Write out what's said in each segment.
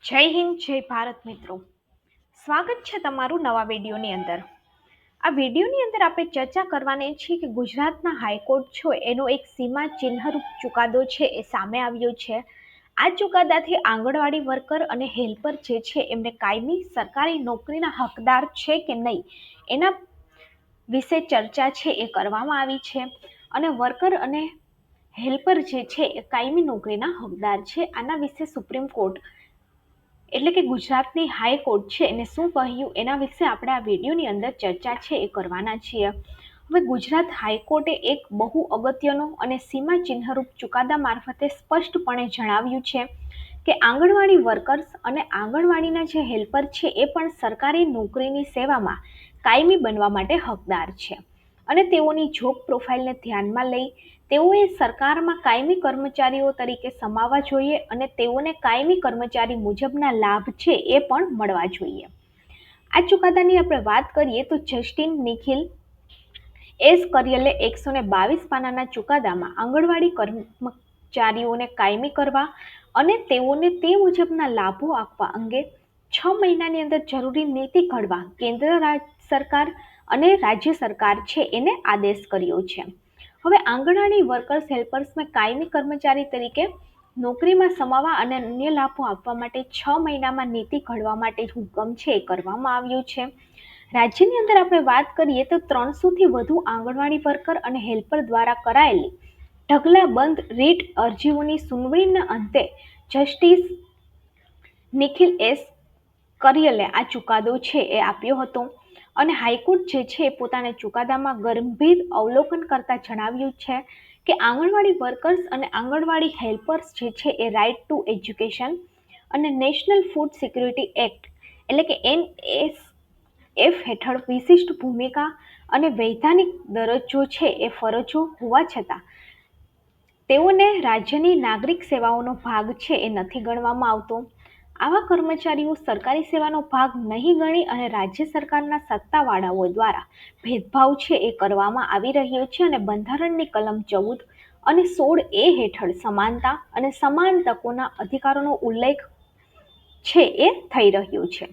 જય હિન્દ જય ભારત મિત્રો. સ્વાગત છે તમારું નવા વિડીયોની અંદર. આ વિડીયોની અંદર આપણે ચર્ચા કરવાની છે કે ગુજરાતના હાઈકોર્ટ છે એનો એક સીમા ચિહ્નરૂપ ચુકાદો છે એ સામે આવ્યો છે. આ ચુકાદાથી આંગણવાડી વર્કર અને હેલ્પર જે છે એમને કાયમી સરકારી નોકરીના હકદાર છે કે નહીં એના વિશે ચર્ચા છે એ કરવામાં આવી છે. અને વર્કર અને હેલ્પર જે છે એ કાયમી નોકરીના હકદાર છે. આના વિશે સુપ્રીમ કોર્ટ એટલે કે ગુજરાતની હાઈકોર્ટ છે એને શું કહ્યું એના વિશે આપણે આ વિડીયોની અંદર ચર્ચા છે એ કરવાના છીએ. હવે ગુજરાત હાઈકોર્ટે એક બહુ અગત્યનો અને સીમા ચિહ્નરૂપ ચુકાદા મારફતે સ્પષ્ટપણે જણાવ્યું છે કે આંગણવાડી વર્કર્સ અને આંગણવાડીના જે હેલ્પર છે એ પણ સરકારી નોકરીની સેવામાં કાયમી બનવા માટે હકદાર છે. અને તેઓની જોબ પ્રોફાઇલને ધ્યાનમાં લઈ તેઓએ સરકારમાં કાયમી કર્મચારીઓ તરીકે સમાવવા જોઈએ અને તેઓને કાયમી કર્મચારી મુજબના લાભ છે એ પણ મળવા જોઈએ. આ ચુકાદાની આપણે વાત કરીએ તો જસ્ટિસ નિખિલ એસ કરિયલે 122 પાનાના ચુકાદામાં આંગણવાડી કર્મચારીઓને કાયમી કરવા અને તેઓને તે મુજબના લાભો આપવા અંગે 6 મહિનાની અંદર જરૂરી નીતિ ઘડવા કેન્દ્ર સરકાર અને રાજ્ય સરકાર છે એને આદેશ કર્યો છે. હવે આંગણવાડી વર્કર્સ હેલ્પર્સને કાયમી કર્મચારી તરીકે નોકરીમાં સમાવવા અને અન્ય લાભો આપવા માટે 6 મહિનામાં નીતિ ઘડવા માટે હુકમ છે એ કરવામાં આવ્યો છે. રાજ્યની અંદર આપણે વાત કરીએ તો 300થી વધુ આંગણવાડી વર્કર અને હેલ્પર દ્વારા કરાયેલી ઢગલાબંધ રીટ અરજીઓની સુનાવણીના અંતે જસ્ટિસ નિખિલ એસ કરિયલે આ ચુકાદો છે એ આપ્યો હતો. અને હાઈકોર્ટ જે છે એ પોતાના ચુકાદામાં ગંભીર અવલોકન કરતા જણાવ્યું છે કે આંગણવાડી વર્કર્સ અને આંગણવાડી હેલ્પર્સ જે છે એ રાઇટ ટુ એજ્યુકેશન અને નેશનલ ફૂડ સિક્યુરિટી એક્ટ એટલે કે NSF હેઠળ વિશિષ્ટ ભૂમિકા અને વૈધાનિક દરજ્જો છે એ ફરજો હોવા છતાં તેઓને રાજ્યની નાગરિક સેવાઓનો ભાગ છે એ નથી ગણવામાં આવતો. આવા કર્મચારીઓ સરકારી સેવાનો ભાગ નહીં ગણી અને રાજ્ય સરકારના સત્તાવાળાઓ દ્વારા ભેદભાવ છે એ કરવામાં આવી રહ્યો છે. અને બંધારણની કલમ 14 અને 16A હેઠળ સમાનતા અને સમાન તકોના અધિકારોનો ઉલ્લેખ છે એ થઈ રહ્યો છે.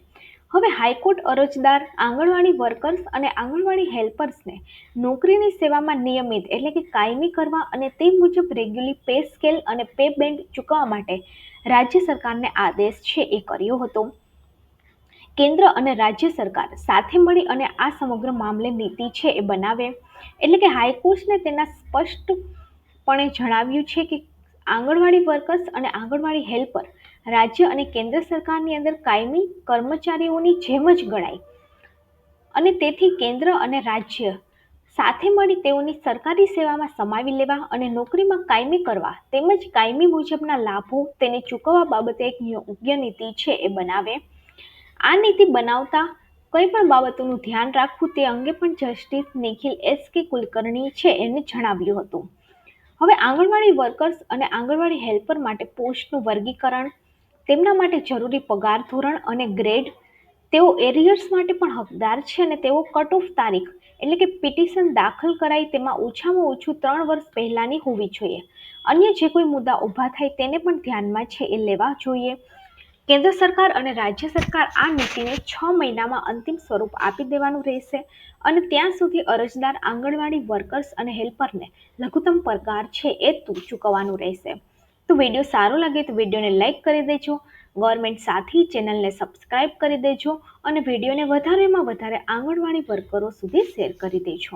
હવે હાઈકોર્ટ અરજદાર આંગણવાડી વર્કર્સ અને આંગણવાડી હેલ્પર્સને નોકરીની સેવામાં નિયમિત એટલે કે કાયમી કરવા અને તે મુજબ રેગ્યુલર પે સ્કેલ અને પે બેન્ડ ચૂકવવા માટે રાજ્ય સરકારને આદેશ છે એ કર્યો હતો. કેન્દ્ર અને રાજ્ય સરકાર સાથે મળી અને આ સમગ્ર મામલે નીતિ છે એ બનાવે. એટલે કે હાઈકોર્ટને તેના સ્પષ્ટપણે જણાવ્યું છે કે આંગણવાડી વર્કર્સ અને આંગણવાડી હેલ્પર રાજ્ય અને કેન્દ્ર સરકારની અંદર કાયમી કર્મચારીઓની જેમ જ ગણાય અને તેથી કેન્દ્ર અને રાજ્ય સાથે મળી તેઓની સરકારી સેવામાં સમાવી લેવા અને નોકરીમાં કાયમી કરવા તેમજ કાયમી મુજબના લાભો તેને ચૂકવવા બાબતે એક યોગ્ય નીતિ છે એ બનાવે. આ નીતિ બનાવતા કંઈ પણ બાબતોનું ધ્યાન રાખવું તે અંગે પણ જસ્ટિસ નિખિલ એસ કે કુલકર્ણી છે એને જણાવ્યું હતું. હવે આંગણવાડી વર્કર્સ અને આંગણવાડી હેલ્પર માટે પોસ્ટનું વર્ગીકરણ, તેમના માટે જરૂરી પગાર ધોરણ અને ગ્રેડ, તેઓ એરિયર્સ માટે પણ હકદાર છે અને તેઓ કટ ઓફ તારીખ એટલે કે પિટિશન દાખલ કરાય તેમાં ઓછામાં ઓછું 3 વર્ષ પહેલાની હોવી જોઈએ. અન્ય જે કોઈ મુદ્દા ઊભા થાય તેને પણ ધ્યાનમાં છે એ લેવા જોઈએ. કેન્દ્ર સરકાર અને રાજ્ય સરકાર આ નીતિને 6 મહિનામાં અંતિમ સ્વરૂપ આપી દેવાનું રહેશે અને ત્યાં સુધી અરજદાર આંગણવાડી વર્કર્સ અને હેલ્પરને લઘુત્તમ પગાર છે એ ચૂકવવાનું રહેશે. તો વિડીયો સારો લાગે તો વિડીયોને લાઇક કરી દેજો, ગવર્મેન્ટ સાથી ચેનલને સબસ્ક્રાઇબ કરી દેજો અને વિડીયોને વધારેમાં વધારે આંગણવાડી વર્કરો સુધી શેર કરી દેજો.